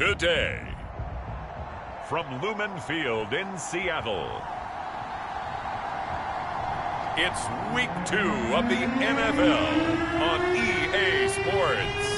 Today, from Lumen Field in Seattle, it's Week 2 of the NFL on EA Sports.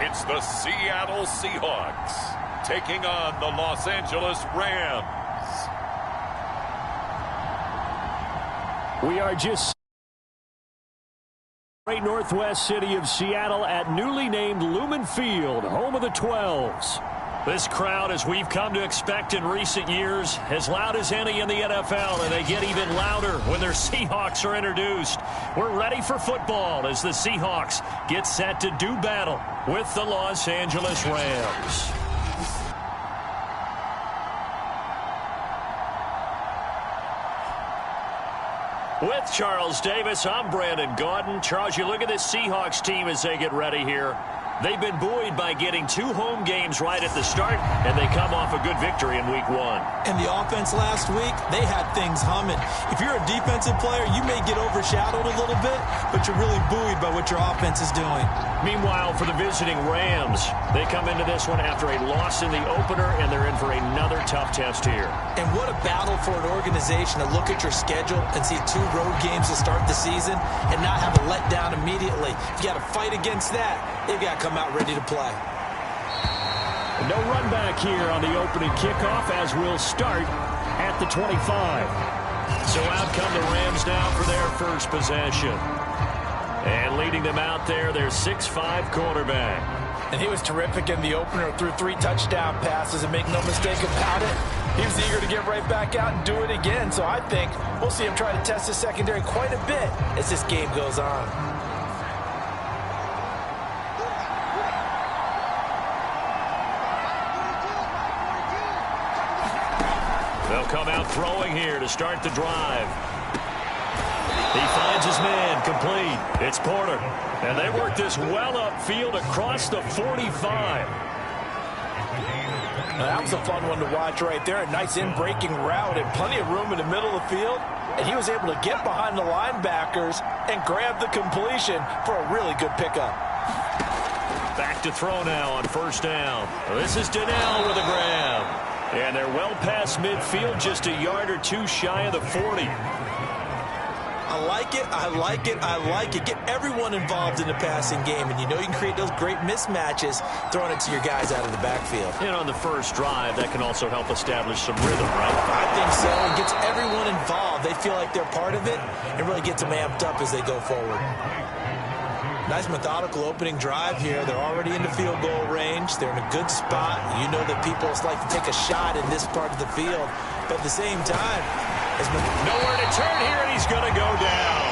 It's the Seattle Seahawks taking on the Los Angeles Rams. We are just great northwest city of Seattle at newly named Lumen Field, home of the 12s. This crowd, as we've come to expect in recent years, as loud as any in the NFL, and they get even louder when their Seahawks are introduced. We're ready for football as the Seahawks get set to do battle with the Los Angeles Rams. With Charles Davis, I'm Brandon Gaudin. Charles, you look at this Seahawks team as they get ready here. They've been buoyed by getting 2 home games right at the start, and they come off a good victory in Week 1. And the offense last week, they had things humming. If you're a defensive player, you may get overshadowed a little bit, but you're really buoyed by what your offense is doing. Meanwhile, for the visiting Rams, they come into this one after a loss in the opener, and they're in for another tough test here. And what a battle for an organization to look at your schedule and see 2 road games to start the season and not have a letdown immediately. You got to fight against that. They've got to come out ready to play. No run back here on the opening kickoff as we'll start at the 25. So out come the Rams now for their first possession. And leading them out there, their 6'5" quarterback. And he was terrific in the opener, threw 3 touchdown passes, and make no mistake about it, he was eager to get right back out and do it again. So I think we'll see him try to test his secondary quite a bit as this game goes on. They'll come out throwing here to start the drive. He finds his man, complete. It's Porter. And they work this well upfield across the 45. Now, that was a fun one to watch right there. A nice in-breaking route and plenty of room in the middle of the field. And he was able to get behind the linebackers and grab the completion for a really good pickup. Back to throw now on first down. This is Donnell with a grab. And they're well past midfield, just a yard or 2 shy of the 40. I like it, I like it, I like it. Get everyone involved in the passing game, and you know you can create those great mismatches throwing it to your guys out of the backfield. And on the first drive, that can also help establish some rhythm, right? I think so. It gets everyone involved. They feel like they're part of it and really gets them amped up as they go forward. Nice methodical opening drive here. They're already in the field goal range. They're in a good spot. You know that people like to take a shot in this part of the field. But at the same time, nowhere to turn here, and he's going to go down.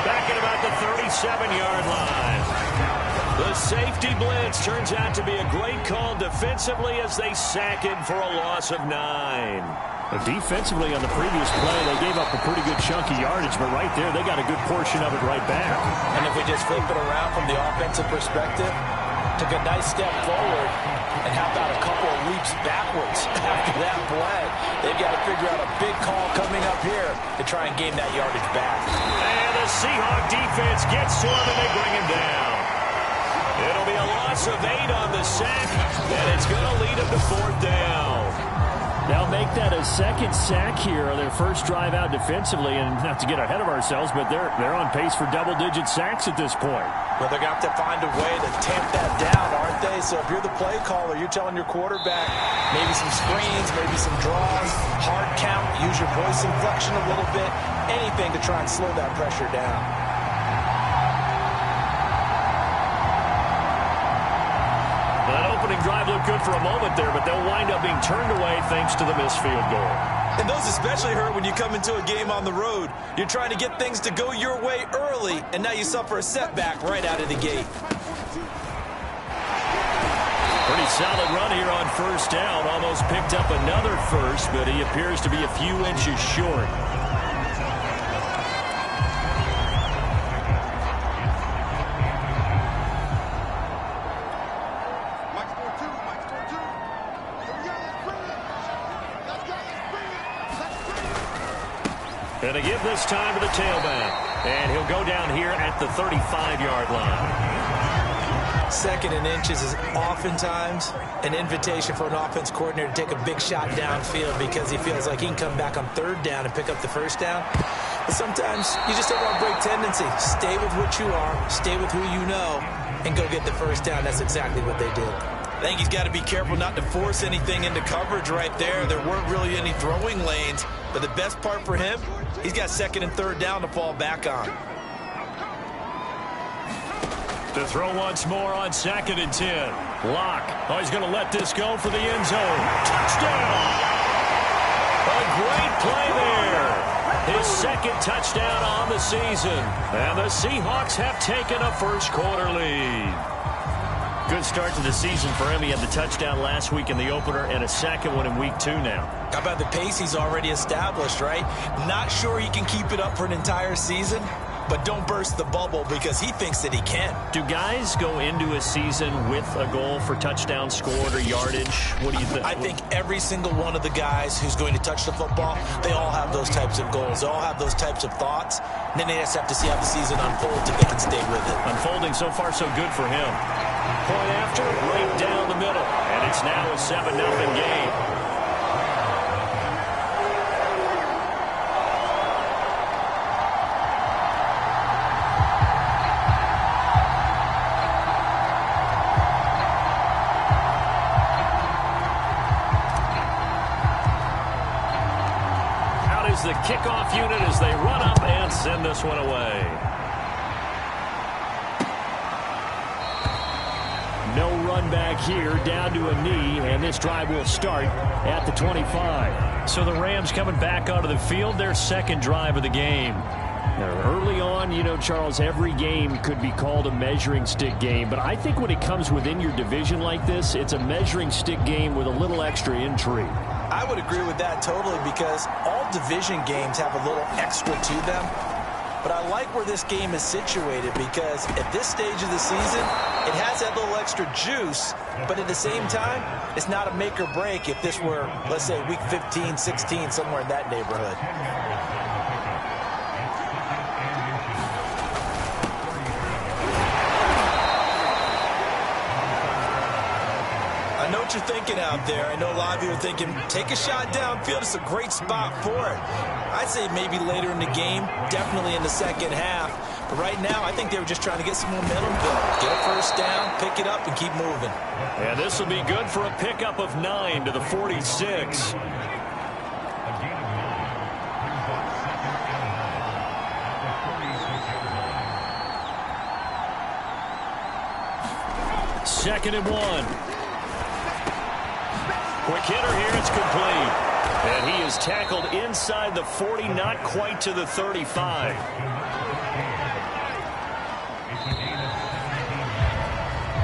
Back at about the 37-yard line. The safety blitz turns out to be a great call defensively as they sack him for a loss of 9. Defensively on the previous play, they gave up a pretty good chunk of yardage, but right there, they got a good portion of it right back. And if we just flip it around from the offensive perspective, took a nice step forward and how about a couple of leaps backwards after that play. They've got to figure out a big call coming up here to try and gain that yardage back. And the Seahawk defense gets to him, and they bring him down. It'll be a loss of 8 on the sack, and it's going to lead them to 4th down. They'll make that a second sack here on their first drive out defensively, and not to get ahead of ourselves, but they're on pace for double-digit sacks at this point. Well, they're going to have to find a way to tamp that down, aren't they? So if you're the play caller, you're telling your quarterback maybe some screens, maybe some draws, hard count, use your voice inflection a little bit, anything to try and slow that pressure down. Drive looked good for a moment there, but they'll wind up being turned away thanks to the missed field goal. And those especially hurt when you come into a game on the road. You're trying to get things to go your way early, and now you suffer a setback right out of the gate. Pretty solid run here on first down. Almost picked up another first, but he appears to be a few inches short. And to give this time to the tailback. And he'll go down here at the 35-yard line. Second and inches is oftentimes an invitation for an offense coordinator to take a big shot downfield because he feels like he can come back on third down and pick up the first down. But sometimes you just don't want to break tendency. Stay with what you are, stay with who you know, and go get the first down. That's exactly what they did. I think he's got to be careful not to force anything into coverage right there. There weren't really any throwing lanes, but the best part for him, he's got second and third down to fall back on. To throw once more on 2nd and 10. Locke. Oh, he's going to let this go for the end zone. Touchdown! A great play there. His second touchdown on the season. And the Seahawks have taken a first-quarter lead. Good start to the season for him. He had the touchdown last week in the opener and a second one in week 2 now. How about the pace he's already established, right? Not sure he can keep it up for an entire season, but don't burst the bubble because he thinks that he can. Do guys go into a season with a goal for touchdown scored or yardage? What do you think? I think every single one of the guys who's going to touch the football, they all have those types of goals. They all have those types of thoughts. And then they just have to see how the season unfolds if they can stay with it. Unfolding so far so good for him. Point after, right down the middle. And it's now a 7-0 game. Out is the kickoff unit as they run up and send this one away. No run back here, down to a knee, and this drive will start at the 25. So the Rams coming back onto the field, their second drive of the game. Now, early on, you know, Charles, every game could be called a measuring stick game, but I think when it comes within your division like this, it's a measuring stick game with a little extra intrigue. I would agree with that totally because all division games have a little extra to them. But I like where this game is situated because at this stage of the season, it has that little extra juice, but at the same time, it's not a make or break if this were, let's say, week 15, 16, somewhere in that neighborhood. I know what you're thinking out there. I know a lot of you are thinking, take a shot downfield. It's a great spot for it. I'd say maybe later in the game, definitely in the second half. But right now, I think they were just trying to get some momentum built. Get a first down, pick it up, and keep moving. And this will be good for a pickup of 9 to the 46. Second and 1. Quick hitter here, it's complete. And he is tackled inside the 40, not quite to the 35.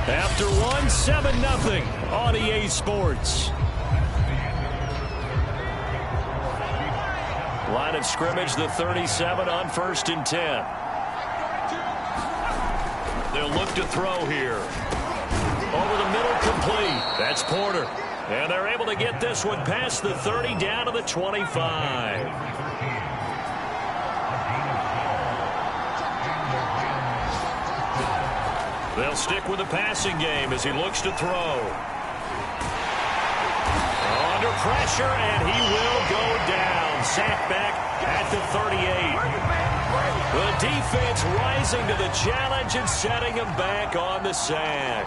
After one, 7-0 on EA Sports. Line of scrimmage, the 37 on 1st and 10. They'll look to throw here. Over the middle, complete. That's Porter. And they're able to get this one past the 30 down to the 25. They'll stick with the passing game as he looks to throw. Under pressure, and he will go down. Sacked back at the 38. The defense rising to the challenge and setting him back on the sack.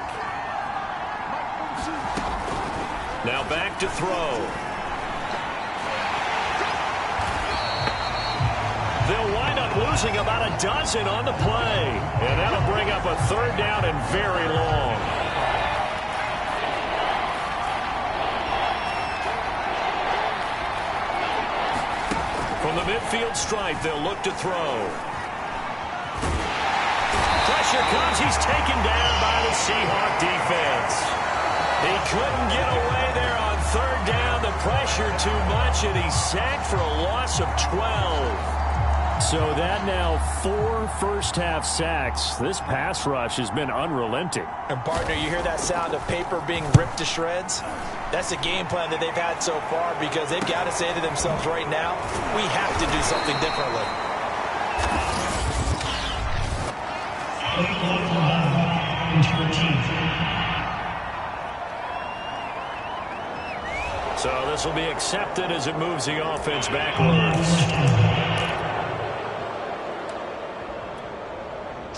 Now back to throw. They'll wind up losing about a dozen on the play. And that'll bring up a 3rd down and very long. From the midfield stripe, they'll look to throw. Pressure comes. He's taken down by the Seahawks defense. He couldn't get away there on 3rd down. The pressure too much, and he's sacked for a loss of 12. So that now 4 first-half sacks. This pass rush has been unrelenting. And, partner, you hear that sound of paper being ripped to shreds? That's the game plan that they've had so far because they've got to say to themselves right now, we have to do something differently. So this will be accepted as it moves the offense backwards.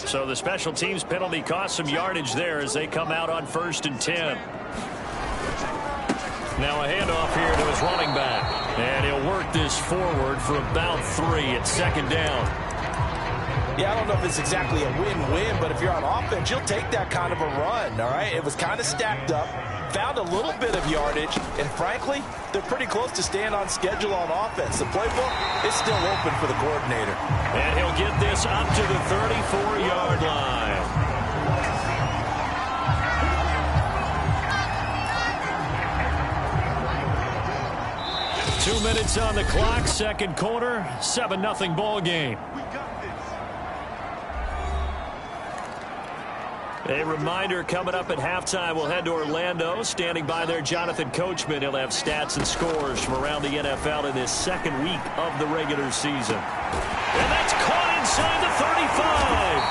So the special teams penalty cost some yardage there as they come out on 1st and 10. Now a handoff here to his running back. And he'll work this forward for about 3 at 2nd down. Yeah, I don't know if it's exactly a win-win, but if you're on offense, you'll take that kind of a run, all right? It was kind of stacked up, found a little bit of yardage, and frankly, they're pretty close to staying on schedule on offense. The playbook is still open for the coordinator. And he'll get this up to the 34-yard line. Two minutes on the clock, second quarter, 7-0 ball game. A reminder coming up at halftime, we'll head to Orlando. Standing by there, Jonathan Coachman. He'll have stats and scores from around the NFL in this second week of the regular season. And that's caught inside the 35.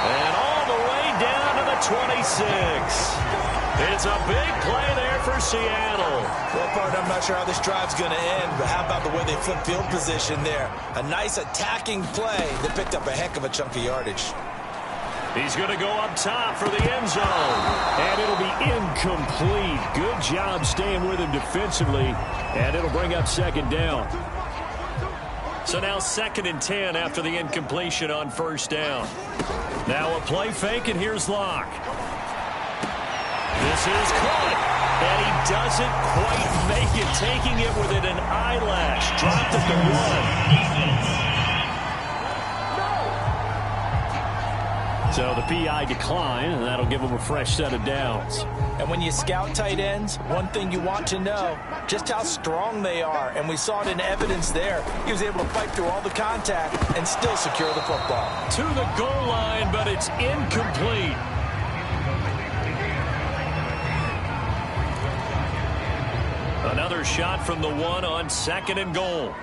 And all the way down to the 26. It's a big play there for Seattle. Well, partner, I'm not sure how this drive's going to end, but how about the way they flip field position there? A nice attacking play that picked up a heck of a chunk of yardage. He's going to go up top for the end zone. And it'll be incomplete. Good job staying with him defensively. And it'll bring up 2nd down. So now 2nd and 10 after the incompletion on 1st down. Now a play fake, and here's Locke. This is caught. And he doesn't quite make it, taking it within an eyelash. Dropped at the 1. So the PI decline, and that'll give them a fresh set of downs. And when you scout tight ends, one thing you want to know, just how strong they are. And we saw it in evidence there. He was able to fight through all the contact and still secure the football. To the goal line, but it's incomplete. Another shot from the 1 on 2nd and goal.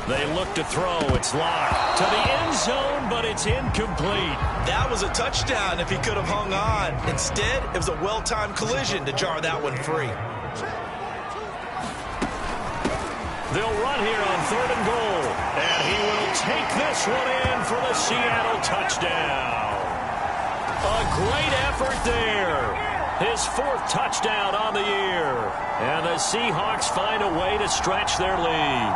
They look to throw. It's Locke to the end zone, but it's incomplete. That was a touchdown if he could have hung on. Instead, it was a well-timed collision to jar that one free. They'll run here on 3rd and goal. And he will take this one in for the Seattle touchdown. A great effort there. His 4th touchdown on the year. And the Seahawks find a way to stretch their lead.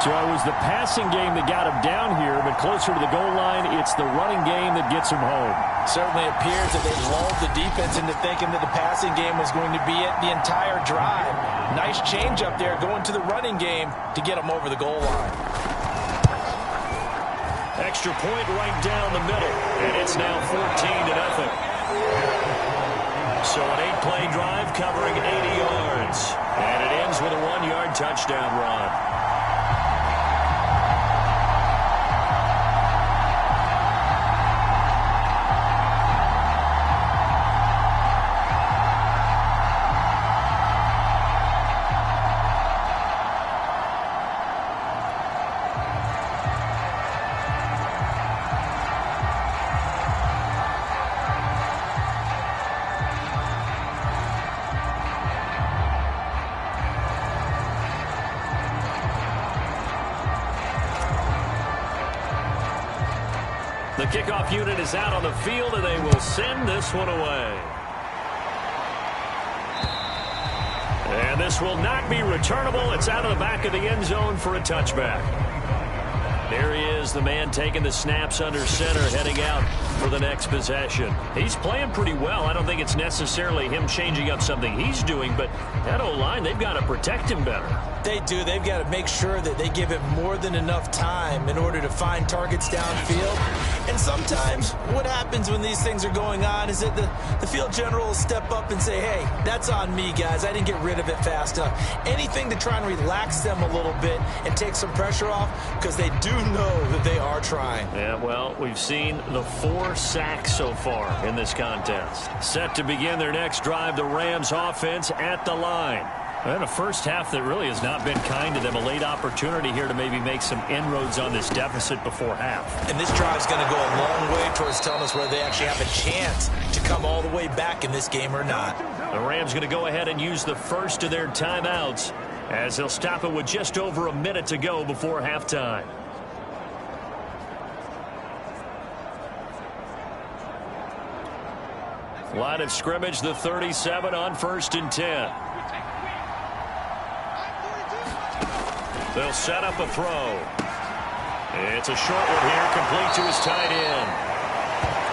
So it was the passing game that got him down here, but closer to the goal line, it's the running game that gets him home. Certainly appears that they lulled the defense into thinking that the passing game was going to be it the entire drive. Nice change up there going to the running game to get him over the goal line. Extra point right down the middle, and it's now 14-0. So an 8-play drive covering 80 yards, and it ends with a 1-yard touchdown run. The kickoff unit is out on the field, and they will send this one away. And this will not be returnable. It's out of the back of the end zone for a touchback. There he is, the man taking the snaps under center, heading out for the next possession. He's playing pretty well. I don't think it's necessarily him changing up something he's doing, but that O-line, they've got to protect him better. They do. They've got to make sure that they give him more than enough time in order to find targets downfield. And sometimes what happens when these things are going on is that the field general will step up and say, hey, that's on me, guys. I didn't get rid of it fast enough. Anything to try and relax them a little bit and take some pressure off, because they do know that they are trying. Yeah, well, we've seen the 4 sacks so far in this contest. Set to begin their next drive, the Rams offense at the line. And a first half that really has not been kind to them. A late opportunity here to maybe make some inroads on this deficit before half. And this drive's going to go a long way towards telling us whether they actually have a chance to come all the way back in this game or not. The Rams going to go ahead and use the first of their timeouts as they'll stop it with just over a minute to go before halftime. Line of scrimmage, the 37 on 1st and 10. They'll set up a throw. It's a short one here, complete to his tight end.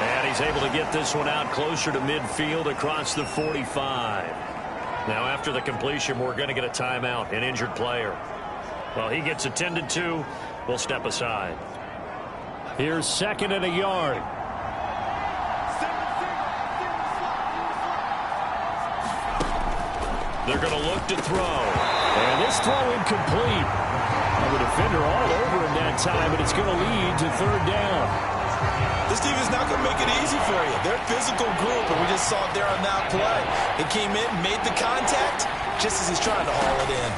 And he's able to get this one out closer to midfield across the 45. Now after the completion, we're going to get a timeout, an injured player. Well, he gets attended to. We'll step aside. Here's 2nd and a yard. They're going to look to throw. And this throw incomplete. The defender all over him that time, but it's going to lead to 3rd down. This defense is not going to make it easy for you. They're a physical group, and we just saw it there on that play. It came in, made the contact, just as he's trying to haul it in.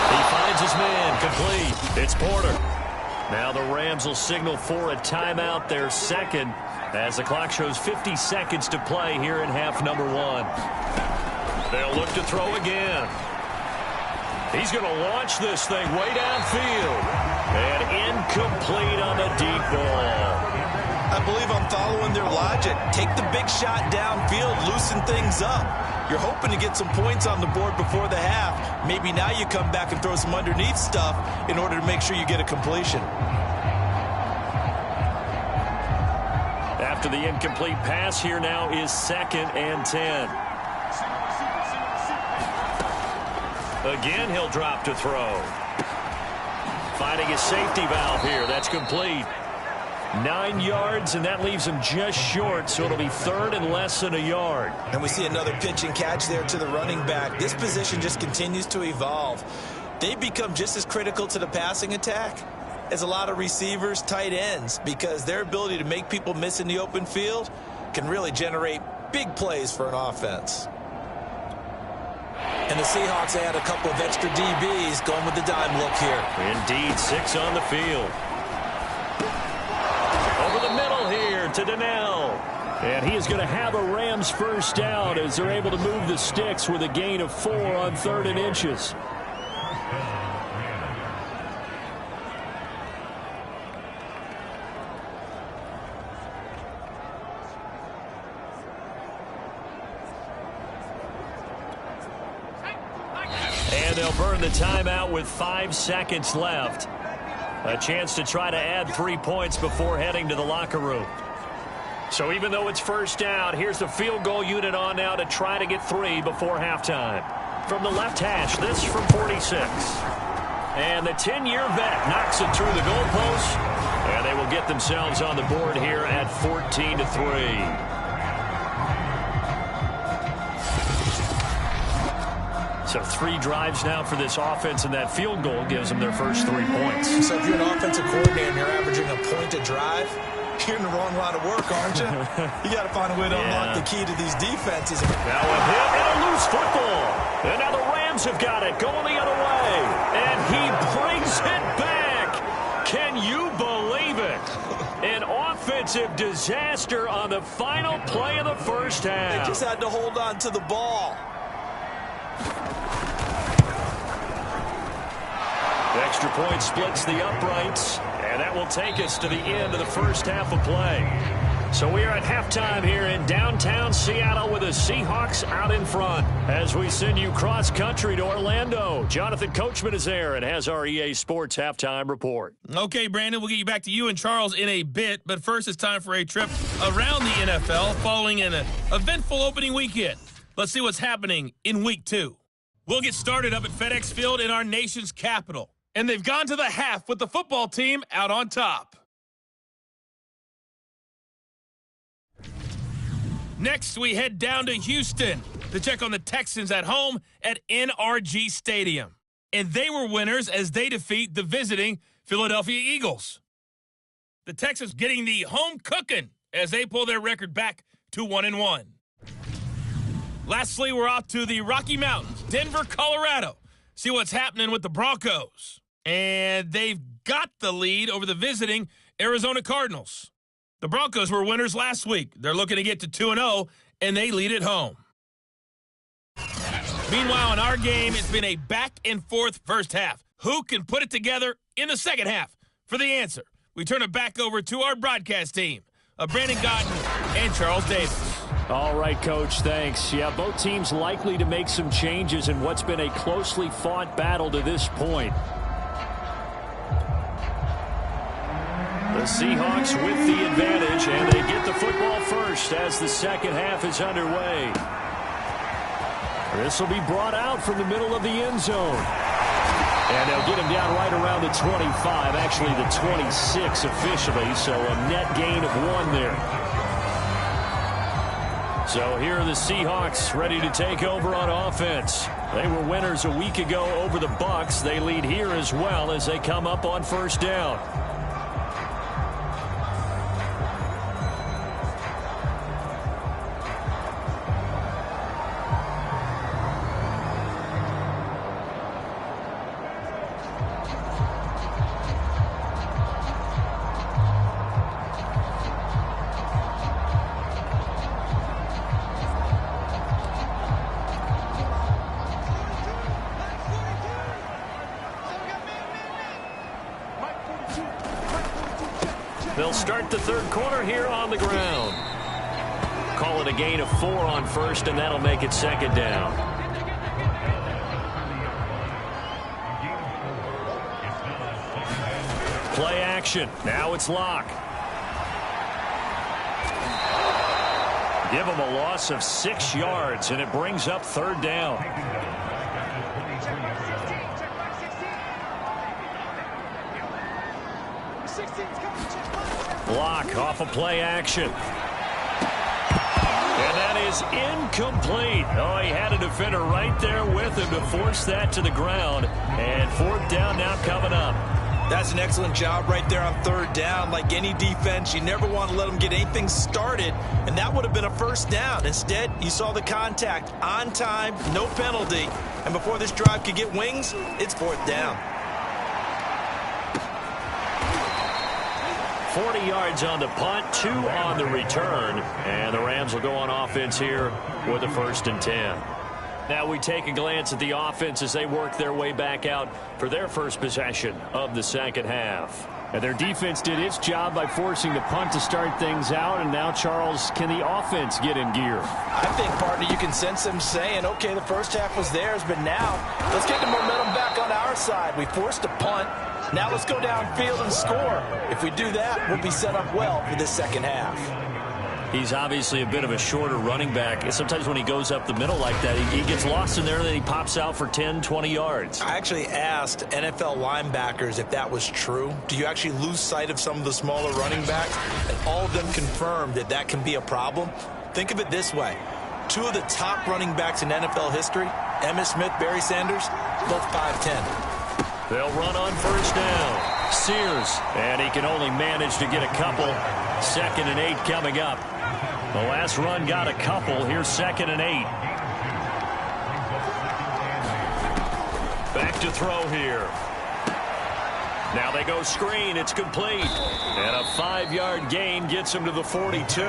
He finds his man, complete. It's Porter. Now the Rams will signal for a timeout, their second, as the clock shows 50 seconds to play here in half number 1. They'll look to throw again. He's going to launch this thing way downfield. And incomplete on the deep ball. I believe I'm following their logic. Take the big shot downfield, loosen things up. You're hoping to get some points on the board before the half. Maybe now you come back and throw some underneath stuff in order to make sure you get a completion. After the incomplete pass, here now is 2nd and 10. Again, he'll drop to throw. Finding his safety valve here. That's complete. 9 yards, and that leaves him just short, so it'll be 3rd and less than a yard. And we see another pitch and catch there to the running back. This position just continues to evolve. They become just as critical to the passing attack as a lot of receivers, tight ends, because their ability to make people miss in the open field can really generate big plays for an offense. And the Seahawks add a couple of extra DBs going with the dime look here. Indeed, 6 on the field. Over the middle here to Donnell. And he is going to have a Rams first down as they're able to move the sticks with a gain of 4 on 3rd and inches. And they'll burn the timeout with 5 seconds left. A chance to try to add 3 points before heading to the locker room. So even though it's first down, here's the field goal unit on now to try to get 3 before halftime. From the left hash, this from 46. And the 10-year vet knocks it through the goalpost. And they will get themselves on the board here at 14-3. So 3 drives now for this offense, and that field goal gives them their first 3 points. So if you're an offensive coordinator and you're averaging a point a drive, you're in the wrong line of work, aren't you? You got to find a way to unlock the key to these defenses. Now a hit and a loose football. And now the Rams have got it, going the other way. And he brings it back. Can you believe it? An offensive disaster on the final play of the first half. They just had to hold on to the ball. The extra point splits the uprights, and that will take us to the end of the first half of play. So we are at halftime here in downtown Seattle with the Seahawks out in front. As we send you cross-country to Orlando, Jonathan Coachman is there and has our EA Sports halftime report. Okay, Brandon, we'll get you back to you and Charles in a bit, but first it's time for a trip around the NFL following an eventful opening weekend. Let's see what's happening in Week 2. We'll get started up at FedEx Field in our nation's capital. And they've gone to the half with the football team out on top. Next, we head down to Houston to check on the Texans at home at NRG Stadium. And they were winners as they defeat the visiting Philadelphia Eagles. The Texans getting the home cooking as they pull their record back to 1-1. Lastly, we're off to the Rocky Mountains, Denver, Colorado. See what's happening with the Broncos. And they've got the lead over the visiting Arizona Cardinals. The Broncos were winners last week. They're looking to get to 2-0, and they lead at home. Meanwhile, in our game, it's been a back-and-forth first half. Who can put it together in the second half? For the answer, we turn it back over to our broadcast team of Brandon Godden and Charles Davis. All right, Coach, thanks. Yeah, both teams likely to make some changes in what's been a closely fought battle to this point. The Seahawks with the advantage, and they get the football first as the second half is underway. This will be brought out from the middle of the end zone. And they'll get him down right around the 25, actually the 26 officially, so a net gain of 1 there. So here are the Seahawks ready to take over on offense. They were winners a week ago over the Bucs. They lead here as well as they come up on first down. They'll start the third quarter here on the ground. Call it a gain of 4 on first, and that'll make it second down. Play action. Now it's Locke. Give him a loss of 6 yards, and it brings up third down. Block off a play action. And that is incomplete. Oh, he had a defender right there with him to force that to the ground. And fourth down now coming up. That's an excellent job right there on third down. Like any defense, you never want to let them get anything started, and that would have been a first down. Instead, you saw the contact on time, no penalty, and before this drive could get wings, it's fourth down. 40 yards on the punt, 2 on the return, and the Rams will go on offense here with a 1st and 10. Now we take a glance at the offense as they work their way back out for their first possession of the second half. And their defense did its job by forcing the punt to start things out, and now, Charles, can the offense get in gear? I think, partner, you can sense them saying, okay, the first half was theirs, but now let's get the momentum back on our side. We forced a punt. Now let's go downfield and score. If we do that, we'll be set up well for this second half. He's obviously a bit of a shorter running back. Sometimes when he goes up the middle like that, he gets lost in there, and then he pops out for 10, 20 yards. I actually asked NFL linebackers if that was true. Do you actually lose sight of some of the smaller running backs? And all of them confirmed that that can be a problem. Think of it this way. 2 of the top running backs in NFL history, Emmitt Smith, Barry Sanders, both 5'10". They'll run on first down. Sears, and he can only manage to get a couple. 2nd and 8 coming up. The last run got a couple. Here's 2nd and 8. Back to throw here. Now they go screen. It's complete. And a 5-yard gain gets him to the 42.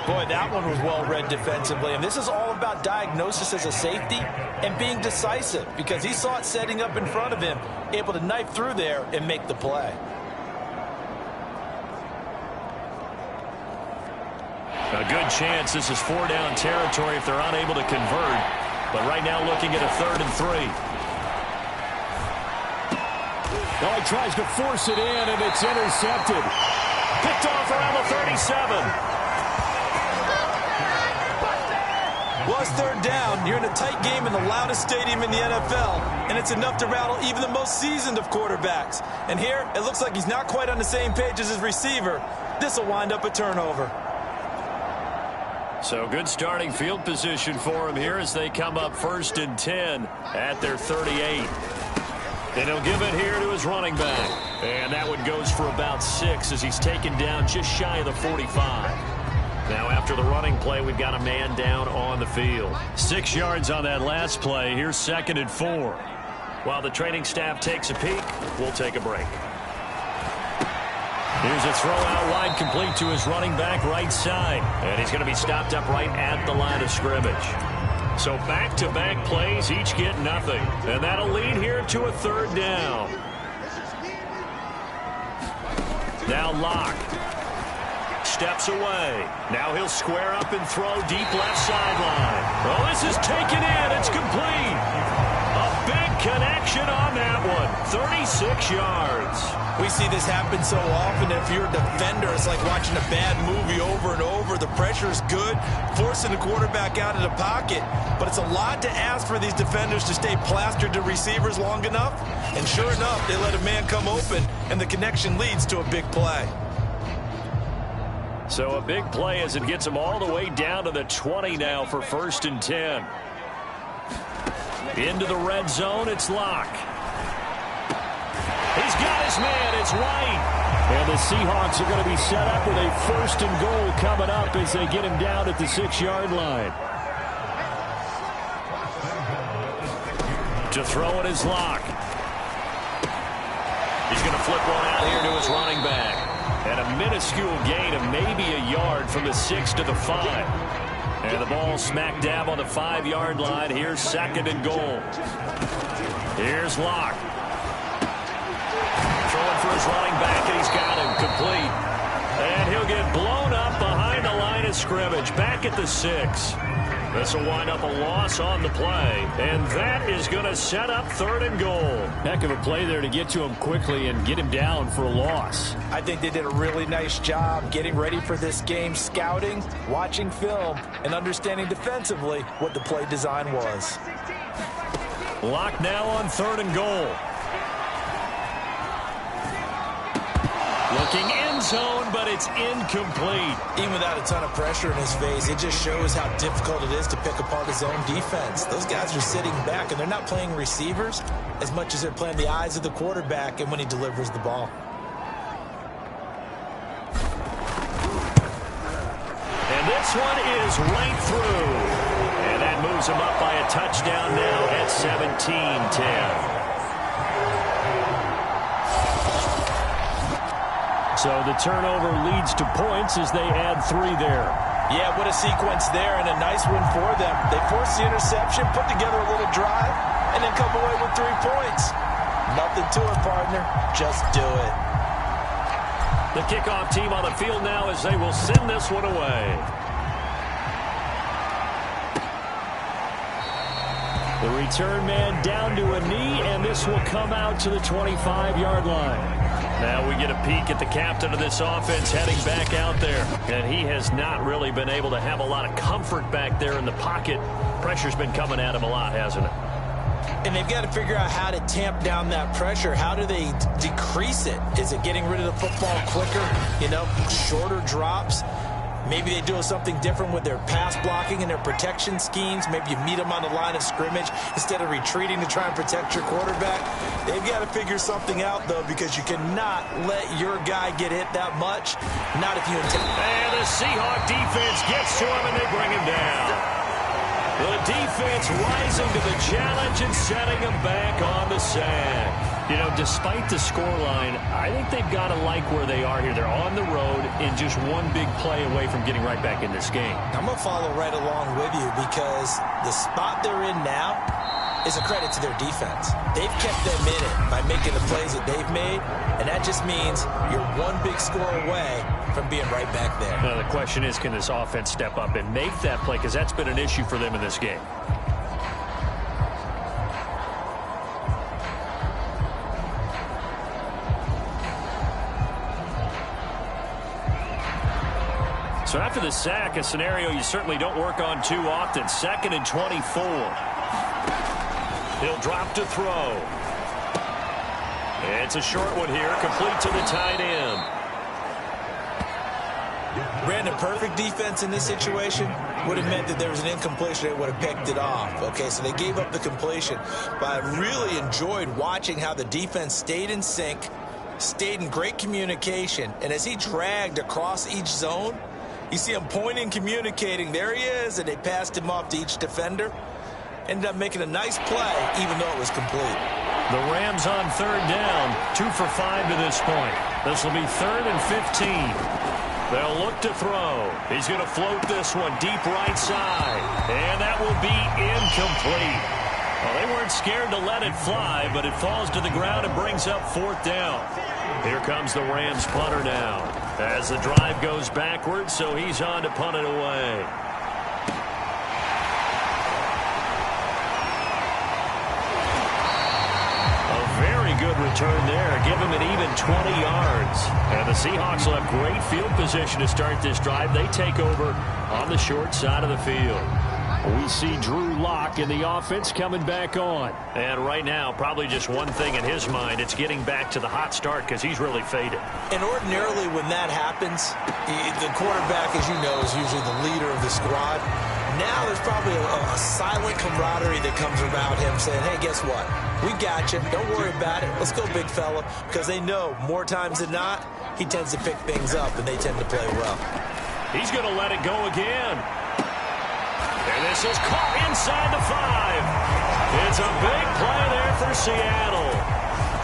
Boy, that one was well read defensively. And this is all about diagnosis as a safety and being decisive, because he saw it setting up in front of him, able to knife through there and make the play. A good chance this is 4-down territory if they're unable to convert. But right now looking at a 3rd and 3. Well, he tries to force it in, and it's intercepted. Picked off around the 37. Well, plus third down. You're in a tight game in the loudest stadium in the NFL, and it's enough to rattle even the most seasoned of quarterbacks. And here, it looks like he's not quite on the same page as his receiver. This will wind up a turnover. So good starting field position for him here as they come up 1st and 10 at their 38. And he'll give it here to his running back. And that one goes for about 6 as he's taken down just shy of the 45. Now after the running play, we've got a man down on the field. 6 yards on that last play. Here's 2nd and 4. While the training staff takes a peek, we'll take a break. Here's a throw out wide, complete to his running back right side. And he's going to be stopped up right at the line of scrimmage. So back-to-back plays, each get nothing. And that'll lead here to a 3rd down. Now Locke steps away. Now he'll square up and throw deep left sideline. Oh, this is taken in. It's complete. A big connection on that one. 36 yards. We see this happen so often. If you're a defender, it's like watching a bad movie over and over. The pressure's good, forcing the quarterback out of the pocket. But it's a lot to ask for these defenders to stay plastered to receivers long enough. And sure enough, they let a man come open, and the connection leads to a big play. So a big play as it gets him all the way down to the 20 now for 1st and 10. Into the red zone, it's Locke. He's got his man. It's White. And the Seahawks are going to be set up with a 1st and goal coming up as they get him down at the 6-yard line. To throw it is Locke. He's going to flip one out here to his running back. And a minuscule gain of maybe a yard from the 6 to the 5. And the ball smack dab on the 5-yard line. Here's 2nd and goal. Here's Locke. Throwing for his running back, and he's got him complete. And he'll get blown up behind the line of scrimmage. Back at the 6. This will wind up a loss on the play. And that is going to set up 3rd and goal. Heck of a play there to get to him quickly and get him down for a loss. I think they did a really nice job getting ready for this game, scouting, watching film, and understanding defensively what the play design was. Locke now on 3rd and goal. Looking end zone, but it's incomplete. Even without a ton of pressure in his face, it just shows how difficult it is to pick apart his own defense. Those guys are sitting back, and they're not playing receivers as much as they're playing the eyes of the quarterback and when he delivers the ball. And this one is right through. And that moves him up by a touchdown now at 17-10. So the turnover leads to points as they add 3 there. Yeah, what a sequence there, and a nice one for them. They forced the interception, put together a little drive, and then come away with 3 points. Nothing to it, partner. Just do it. The kickoff team on the field now as they will send this one away. The return man down to a knee, and this will come out to the 25-yard line. Now we get a peek at the captain of this offense heading back out there. And he has not really been able to have a lot of comfort back there in the pocket. Pressure's been coming at him a lot, hasn't it? And they've got to figure out how to tamp down that pressure. How do they decrease it? Is it getting rid of the football quicker? You know, shorter drops? Maybe they do something different with their pass blocking and their protection schemes. Maybe you meet them on the line of scrimmage instead of retreating to try and protect your quarterback. They've got to figure something out, though, because you cannot let your guy get hit that much. Not if you intend. And the Seahawk defense gets to him, and they bring him down. The defense rising to the challenge and setting him back on the sack. You know, despite the scoreline, I think they've got to like where they are here. They're on the road in just one big play away from getting right back in this game. I'm going to follow right along with you because the spot they're in now is a credit to their defense. They've kept them in it by making the plays that they've made, and that just means you're one big score away from being right back there. The question is, can this offense step up and make that play? Because that's been an issue for them in this game. So after the sack, a scenario you certainly don't work on too often. 2nd and 24. He'll drop to throw. It's a short one here, complete to the tight end. Brandon, perfect defense in this situation would have meant that there was an incompletion. They would have picked it off. Okay, so they gave up the completion. But I really enjoyed watching how the defense stayed in sync, stayed in great communication. And as he dragged across each zone, you see him pointing, communicating. There he is, and they passed him off to each defender. Ended up making a nice play, even though it was complete. The Rams on 3rd down, 2 for 5 to this point. This will be 3rd and 15. They'll look to throw. He's going to float this one deep right side. And that will be incomplete. Well, they weren't scared to let it fly, but it falls to the ground and brings up 4th down. Here comes the Rams punter now. As the drive goes backwards, so he's on to punt it away. Good return there. Give him an even 20 yards. And the Seahawks will have great field position to start this drive. They take over on the short side of the field. We see Drew Lock in the offense coming back on. And right now, probably just one thing in his mind. It's getting back to the hot start because he's really faded. And ordinarily when that happens, the quarterback, as you know, is usually the leader of the squad. Now there's probably a silent camaraderie that comes about him saying, hey, guess what? We got you. Don't worry about it. Let's go, big fella. Because they know more times than not, he tends to pick things up, and they tend to play well. He's going to let it go again. And this is caught inside the 5. It's a big play there for Seattle.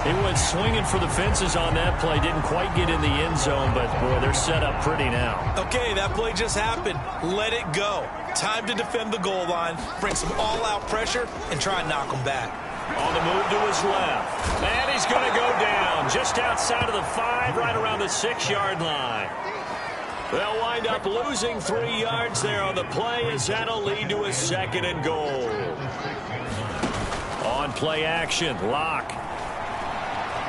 He went swinging for the fences on that play. Didn't quite get in the end zone, but, boy, they're set up pretty now. Okay, that play just happened. Let it go. Time to defend the goal line, bring some all-out pressure, and try and knock them back. On the move to his left. And he's going to go down just outside of the 5, right around the 6-yard line. They'll wind up losing 3 yards there on the play as that'll lead to a 2nd and goal. On play action, Lock.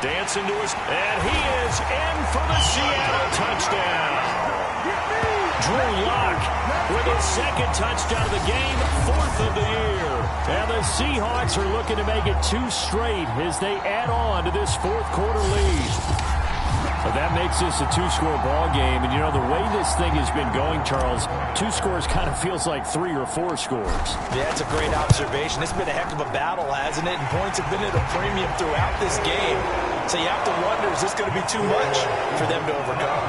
Dancing to his, and he is in for the Seattle touchdown. Drew Lock with his 2nd touchdown of the game, 4th of the year. And the Seahawks are looking to make it 2 straight as they add on to this 4th quarter lead. But that makes this a 2-score ball game. And, you know, the way this thing has been going, Charles, 2 scores kind of feels like 3 or 4 scores. Yeah, that's a great observation. It's been a heck of a battle, hasn't it? And points have been at a premium throughout this game. So you have to wonder, is this going to be too much for them to overcome?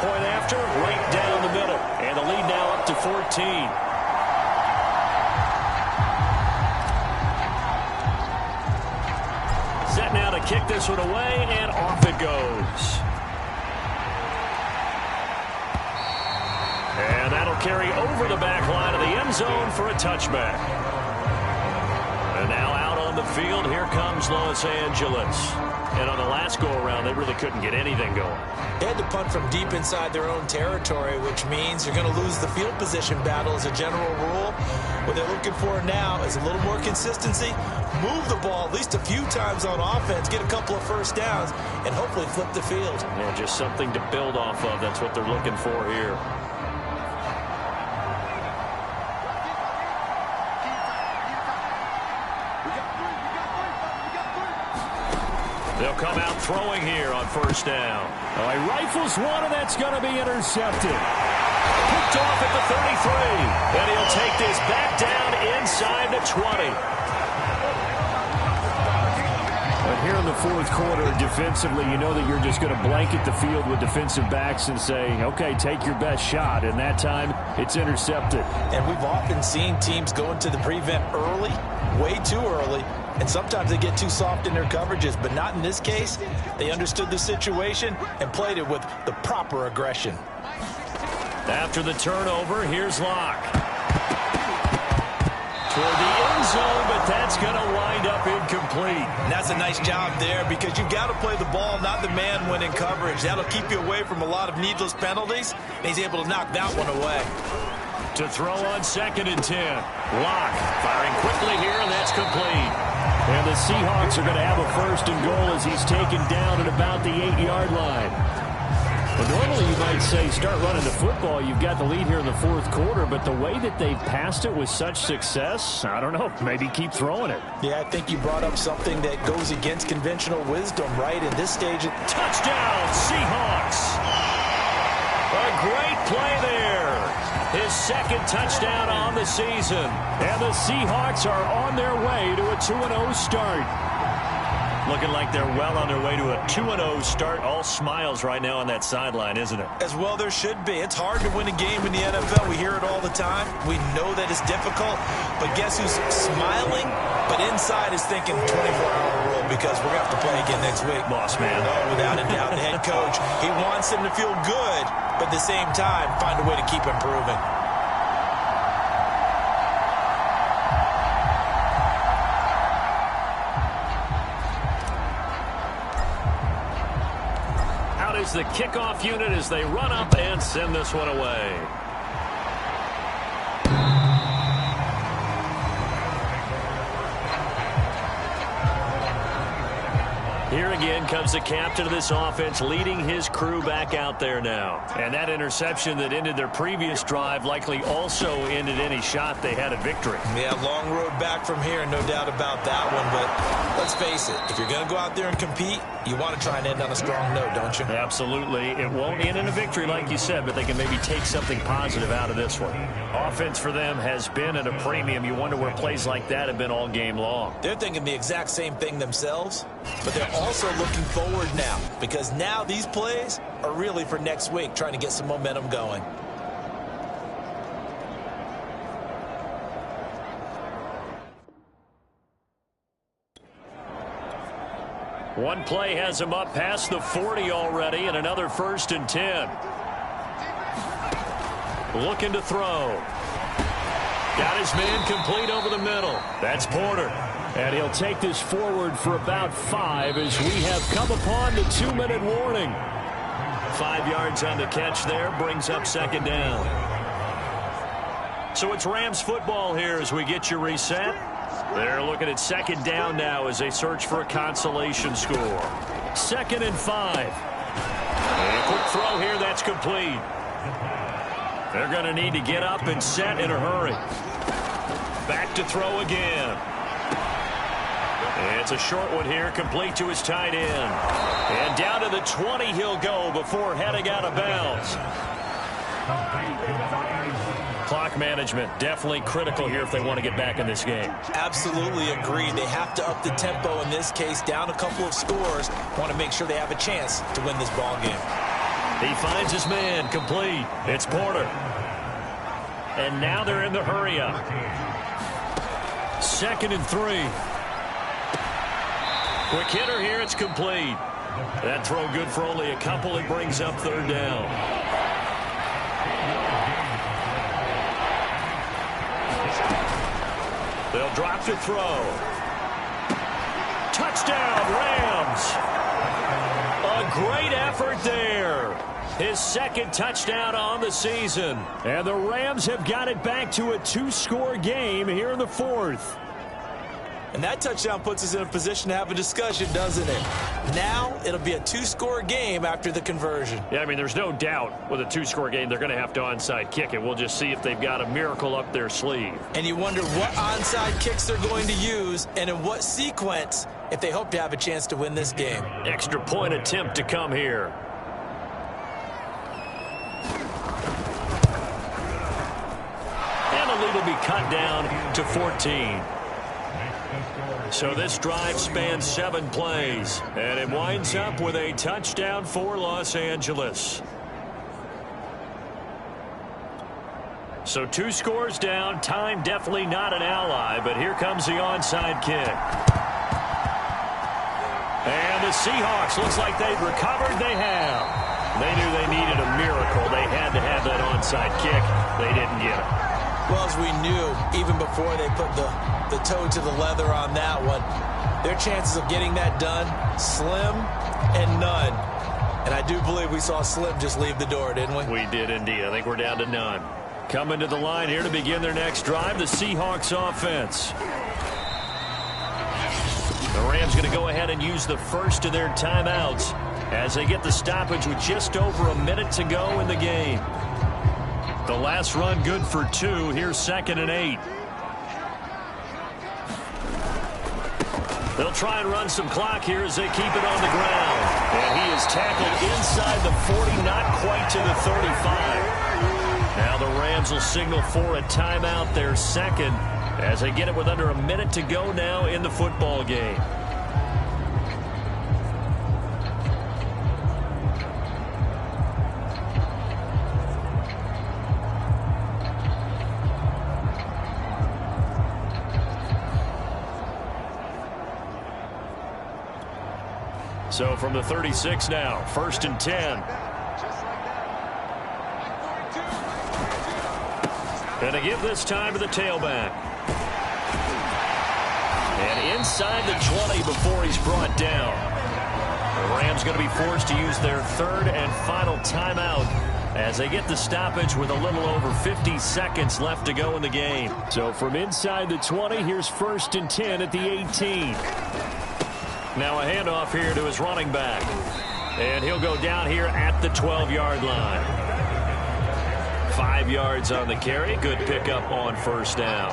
Point after, right down the middle. And the lead now up to 14. Set now to kick this one away, and off it goes. And that'll carry over the back line of the end zone for a touchback. And now out on the field, here comes Los Angeles. And on the last go-around, they really couldn't get anything going. They had to punt from deep inside their own territory, which means you're going to lose the field position battle as a general rule. What they're looking for now is a little more consistency, move the ball at least a few times on offense, get a couple of first downs, and hopefully flip the field. Yeah, just something to build off of. That's what they're looking for here. They'll come out throwing here on 1st down. Oh, he rifles one, and that's going to be intercepted. Picked off at the 33. And he'll take this back down inside the 20. But here in the 4th quarter, defensively, you know that you're just going to blanket the field with defensive backs and say, okay, take your best shot. And that time, it's intercepted. And we've often seen teams go into the prevent early, way too early, and sometimes they get too soft in their coverages, but not in this case. They understood the situation and played it with the proper aggression. After the turnover, here's Lock. Toward the end zone, but that's going to wind up incomplete. And that's a nice job there because you've got to play the ball, not the man when in coverage. That'll keep you away from a lot of needless penalties, and he's able to knock that one away. To throw on 2nd and 10. Lock firing quickly here, and that's complete. And the Seahawks are going to have a 1st and goal as he's taken down at about the 8-yard line. Well, normally you might say start running the football. You've got the lead here in the fourth quarter, but the way that they've passed it with such success, I don't know, maybe keep throwing it. Yeah, I think you brought up something that goes against conventional wisdom, right? In this stage, Touchdown, Seahawks. A great play there. His second touchdown on the season. And the Seahawks are on their way to a 2-0 start. Looking like they're well on their way to a 2-0 start. All smiles right now on that sideline, isn't it? as well there should be. It's hard to win a game in the NFL. We hear it all the time. We know that it's difficult. But guess who's smiling? But inside is thinking 24-hour rule because we're going to have to play again next week. Boss man. Oh, without a doubt, the head coach, he wants them to feel good, but at the same time, find a way to keep improving. Is the kickoff unit as they run up and send this one away. Here again comes the captain of this offense, leading his crew back out there now. And that interception that ended their previous drive likely also ended any shot they had at victory. Yeah, long road back from here, no doubt about that one. But let's face it, if you're going to go out there and compete, you want to try and end on a strong note, don't you? Absolutely. It won't end in a victory like you said, but they can maybe take something positive out of this one. Offense for them has been at a premium. You wonder where plays like that have been all game long. They're thinking the exact same thing themselves, but they're also looking forward now because now these plays are really for next week, trying to get some momentum going. One play has him up past the 40 already, and another 1st and 10. Looking to throw. Got his man complete over the middle. That's Porter. And he'll take this forward for about 5 as we have come upon the 2-minute warning. 5 yards on the catch there, brings up 2nd down. So it's Rams football here as we get you reset. They're looking at 2nd down now as they search for a consolation score. 2nd and 5. And a quick throw here, that's complete. They're going to need to get up and set in a hurry. Back to throw again. It's a short one here, complete to his tight end. And down to the 20 he'll go before heading out of bounds. Clock management definitely critical here if they want to get back in this game. Absolutely agreed. They have to up the tempo in this case, down a couple of scores. Want to make sure they have a chance to win this ball game. He finds his man, complete. It's Porter. And now they're in the hurry up. 2nd and 3. Quick hitter here, it's complete. That throw good for only a couple. It brings up 3rd down. They'll drop to throw. Touchdown, Rams. A great effort there. His 2nd touchdown on the season. And the Rams have got it back to a 2-score game here in the 4th. And that touchdown puts us in a position to have a discussion, doesn't it? Now it'll be a 2-score game after the conversion. Yeah, I mean, there's no doubt with a 2-score game, they're going to have to onside kick it. We'll just see if they've got a miracle up their sleeve. And you wonder what onside kicks they're going to use and in what sequence if they hope to have a chance to win this game. Extra point attempt to come here. And the lead will be cut down to 14. So this drive spans 7 plays, and it winds up with a touchdown for Los Angeles. So 2 scores down, time definitely not an ally, but here comes the onside kick. And the Seahawks, looks like they've recovered. They have. They knew they needed a miracle. They had to have that onside kick. They didn't get it. Well, as we knew, even before they put the toe to the leather on that one, their chances of getting that done, slim and none. And I do believe we saw Slim just leave the door, didn't we? We did indeed. I think we're down to none. Coming to the line here to begin their next drive, the Seahawks offense. The Rams going to go ahead and use the first of their timeouts as they get the stoppage with just over a minute to go in the game. The last run good for 2. Here's 2nd and 8. They'll try and run some clock here as they keep it on the ground. And he is tackled inside the 40, not quite to the 35. Now the Rams will signal for a timeout, their second, as they get it with under a minute to go now in the football game. So from the 36 now, 1st and 10. And to give this time to the tailback. And inside the 20 before he's brought down. The Rams going to be forced to use their 3rd and final timeout as they get the stoppage with a little over 50 seconds left to go in the game. So from inside the 20, here's 1st and 10 at the 18. Now a handoff here to his running back. And he'll go down here at the 12-yard line. 5 yards on the carry. Good pickup on 1st down.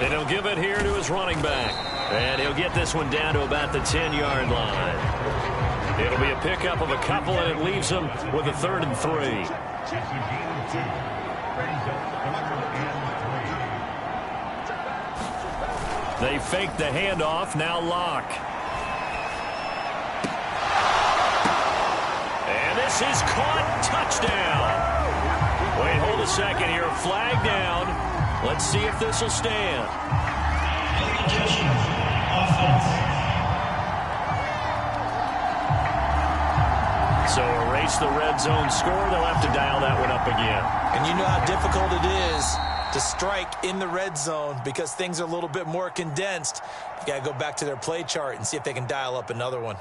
And he'll give it here to his running back. And he'll get this one down to about the 10-yard line. It'll be a pickup of a couple, and it leaves him with a 3rd and 3. They fake the handoff, now Locke. And this is caught, touchdown. Wait, hold a second here, flag down. Let's see if this will stand. So erase the red zone score, they'll have to dial that one up again. And you know how difficult it is to strike in the red zone because things are a little bit more condensed. You got to go back to their play chart and see if they can dial up another one.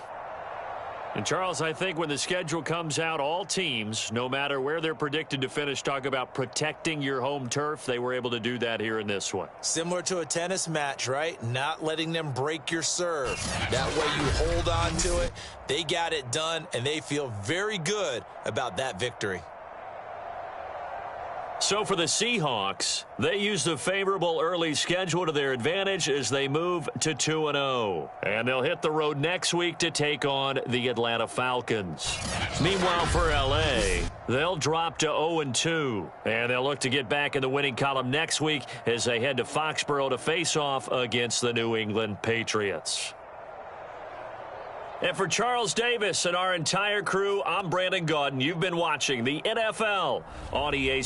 And, Charles, I think when the schedule comes out, all teams, no matter where they're predicted to finish, talk about protecting your home turf. They were able to do that here in this one. Similar to a tennis match, right? Not letting them break your serve. That way you hold on to it. They got it done, and they feel very good about that victory. So for the Seahawks, they use the favorable early schedule to their advantage as they move to 2-0. And they'll hit the road next week to take on the Atlanta Falcons. Meanwhile, for L.A., they'll drop to 0-2. And they'll look to get back in the winning column next week as they head to Foxborough to face off against the New England Patriots. And for Charles Davis and our entire crew, I'm Brandon Gaudin. You've been watching the NFL on EA.